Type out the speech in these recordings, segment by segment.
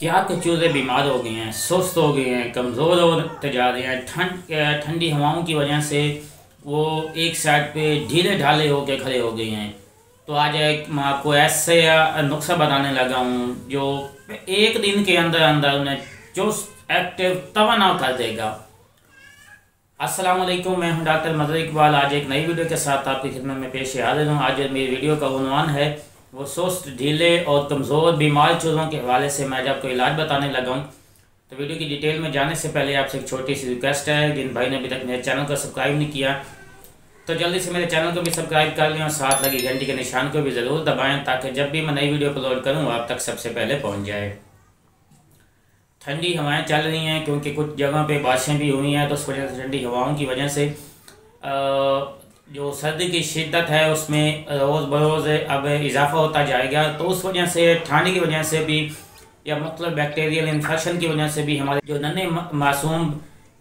कि आपके चूज़े बीमार हो गए हैं, सुस्त हो गए हैं, कमज़ोर होते जा रहे हैं, ठंडी हवाओं की वजह से वो एक साइड पे ढीले ढाले होकर खड़े हो गए हैं। तो आज एक मैं आपको ऐसे नुस्खा बताने लगा हूँ जो एक दिन के अंदर अंदर उन्हें चुस्त एक्टिव तवाना कर देगा। अस्सलाम वालेकुम, मैं हूं डॉक्टर मदर इकबाल। आज एक नई वीडियो के साथ आपकी खिदमत में पेश हाजिर हूँ। आज मेरी वीडियो का उन्वान है वो सुस्त, ढीले और कमज़ोर बीमार चूज़ों के हवाले से मैं आज आपको इलाज बताने लगा हूँ। तो वीडियो की डिटेल में जाने से पहले आपसे एक छोटी सी रिक्वेस्ट है, जिन भाई ने अभी तक मेरे चैनल को सब्सक्राइब नहीं किया तो जल्दी से मेरे चैनल को भी सब्सक्राइब कर लें और साथ लगी घंटी के निशान को भी ज़रूर दबाएँ ताकि जब भी मैं नई वीडियो अपलोड करूँ आप तक सबसे पहले पहुँच जाए। ठंडी हवाएं चल रही हैं क्योंकि कुछ जगहों पे बारिशें भी हुई हैं, तो उस वजह से ठंडी हवाओं की वजह से जो सर्दी की शिद्दत है उसमें रोज़ बरोज़ अब इजाफा होता जाएगा। तो उस वजह से ठंड की वजह से भी या मतलब बैक्टीरियल इन्फेक्शन की वजह से भी हमारे जो नन्हे मासूम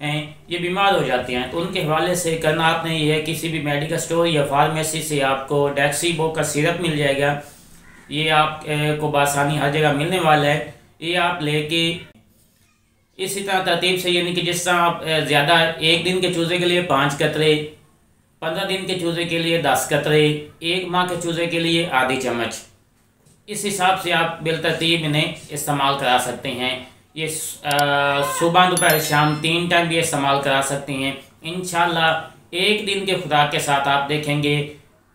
हैं ये बीमार हो जाते हैं। तो उनके हवाले से करना आपने ये है, किसी भी मेडिकल स्टोर या फार्मेसी से आपको डेक्सीबो का सिरप मिल जाएगा। ये आपको बआसानी हर जगह मिलने वाला है। ये आप लेके इसी तरह तरतीब से, यानी कि जिस तरह आप ज़्यादा एक दिन के चूज़े के लिए 5 कतरे, 15 दिन के चूज़े के लिए 10 कतरे, 1 माह के चूज़े के लिए आधी चम्मच, इस हिसाब से आप बिलतरतीब इन्हें इस्तेमाल करा सकते हैं। ये सुबह दोपहर शाम 3 टाइम भी इस्तेमाल करा सकते हैं। इंशाल्लाह एक दिन के खुराक के साथ आप देखेंगे,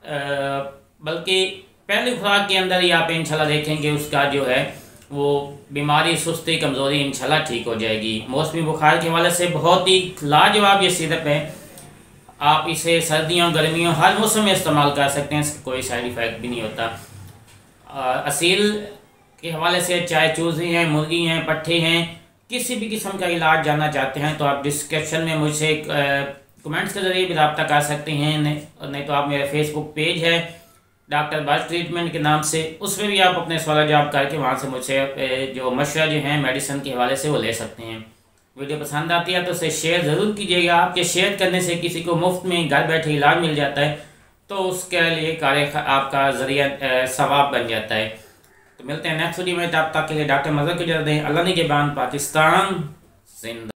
बल्कि पहली खुराक के अंदर ही आप इंशाल्लाह देखेंगे उसका जो है वो बीमारी, सुस्ती, कमज़ोरी इंशाल्लाह ठीक हो जाएगी। मौसमी बुखार के हवाले से बहुत ही लाजवाब ये सिरप है। आप इसे सर्दियों गर्मियों हर मौसम में इस्तेमाल कर सकते हैं, इसका कोई साइड इफ़ेक्ट भी नहीं होता। असील के हवाले से चाहे चूज़े हैं, मुर्गी हैं, पट्ठे हैं, किसी भी किस्म का इलाज जानना चाहते हैं तो आप डिस्क्रिप्शन में मुझसे कमेंट्स के ज़रिए भी रब्ता कर सकते हैं, नहीं तो आप मेरा फेसबुक पेज है डॉक्टर बाज ट्रीटमेंट के नाम से, उसमें भी आप अपने सवाल जवाब करके वहाँ से मुझसे जो मशवरा जो हैं मेडिसिन के हवाले से वो ले सकते हैं। वीडियो पसंद आती है तो उसे शेयर ज़रूर कीजिएगा। आपके शेयर करने से किसी को मुफ्त में घर बैठे इलाज मिल जाता है तो उसके लिए कार्य आपका ज़रिया सवाब बन जाता है। तो मिलते हैं नेक्स्ट वीडियो में, तब तक के लिए डॉक्टर मज़र को इजाज़त दें। अल्लाह निगहबान। पाकिस्तान जिंदा।